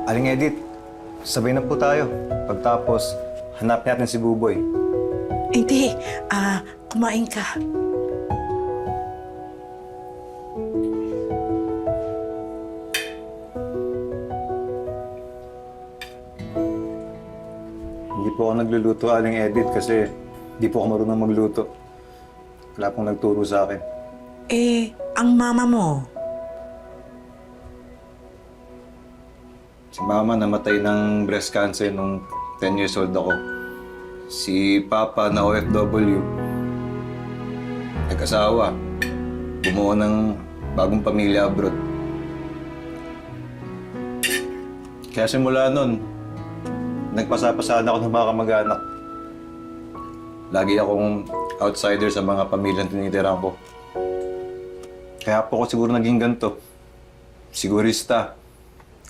Aling Edith, sabay na po tayo. Pagtapos, hanap natin si Buboy. Hindi. Kumain ka. Hindi po ako nagluluto, Aling Edith, kasi hindi po ako marunong magluto. Wala pong nagturo sa akin. Ang mama mo, Si Mama namatay ng breast cancer nung 10 years old ako. Si Papa na OFW, nag-asawa, bumuo ng bagong pamilya abroad. Kaya simula nun, nagpasapasaan ako ng mga kamag-anak. Lagi akong outsider sa mga pamilyang tinitirahan ko. Kaya po ako siguro naging ganito. Sigurista.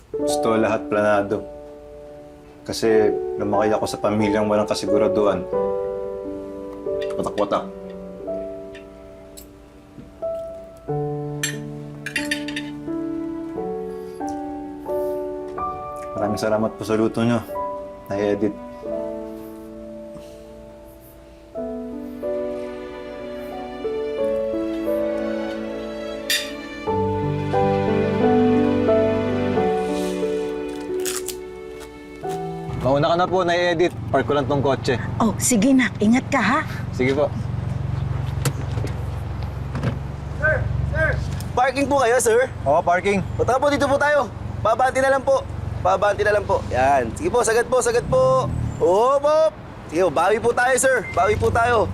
Gusto lahat planado. Kasi lumaki ako sa pamilyang walang kasiguraduhan. Watak-watak. Maraming salamat po sa luto nyo, Nay Edith. Mauna ka na po, Nay Edith. Park ko lang tong kotse. oh, sige nak, ingat ka ha. Sige po. Parking po kayo, sir? Oo, parking. Punta po, dito po tayo. Babanti na lang po. Babanti na lang po. Yan. Sige po, sagad po, sagad po. Hop, hop. Sige po, bawi po tayo, sir. Bawi po tayo.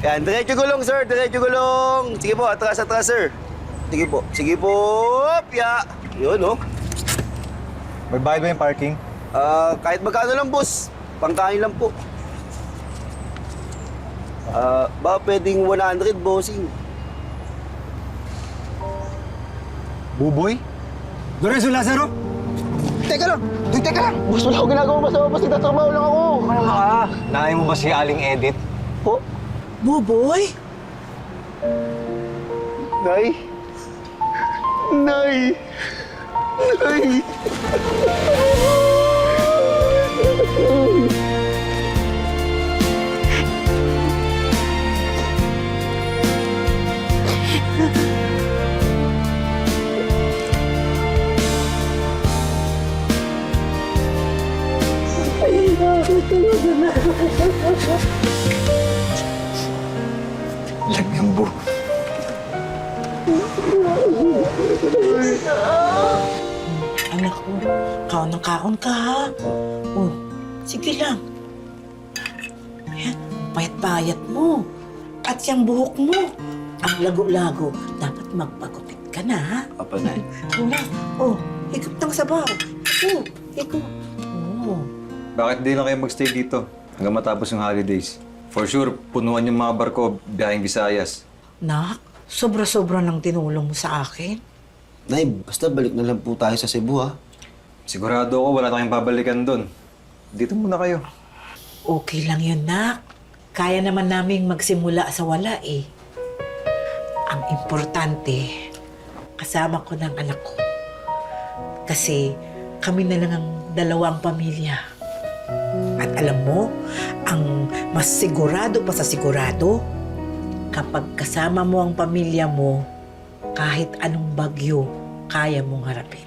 Yan, diretso gulong, sir. Diretso gulong. Sige po, atras, atras, sir. Sige po. Sige po. Hop, ya. Yun, oh. May bayad ba yung parking? Kahit magkano lang, boss. Pangkain lang po. Ba pwedeng 100, bossing? Buboy? Lorenzo Lazaro? Teka lang! Teka lang! Boss, wala akong ginagawa masama. Boss, nagtatrabaho lang ako. Nakay mo ba si Aling Edith? Po? Buboy? Nay? Nay? Nay? Lagyambo. Anak ko, kaon ka ha. Oh, sige lang. Ayan, payat-payat mo. At yung buhok mo, ang lago-lago, dapat magpagutit ka na ha. Apa, Nay? Wala. Oh, higop ng sabaw. Oh, higop. Oh. Bakit di lang kayo magstay dito hanggang matapos yung holidays? For sure, punuan yung mga barko biyaheng Visayas. Nak, sobra-sobra ng tinulong mo sa akin. Nay, basta balik na lang po tayo sa Cebu, ha? Sigurado ako wala tayong babalikan doon. Dito muna kayo. Okay lang yun, Nak. Kaya naman naming magsimula sa wala eh. Ang importante, kasama ko ng anak ko. Kasi kami na lang ang dalawang pamilya. At alam mo, ang mas sigurado pa sa sigurado, kapag kasama mo ang pamilya mo, kahit anong bagyo, kaya mong harapin.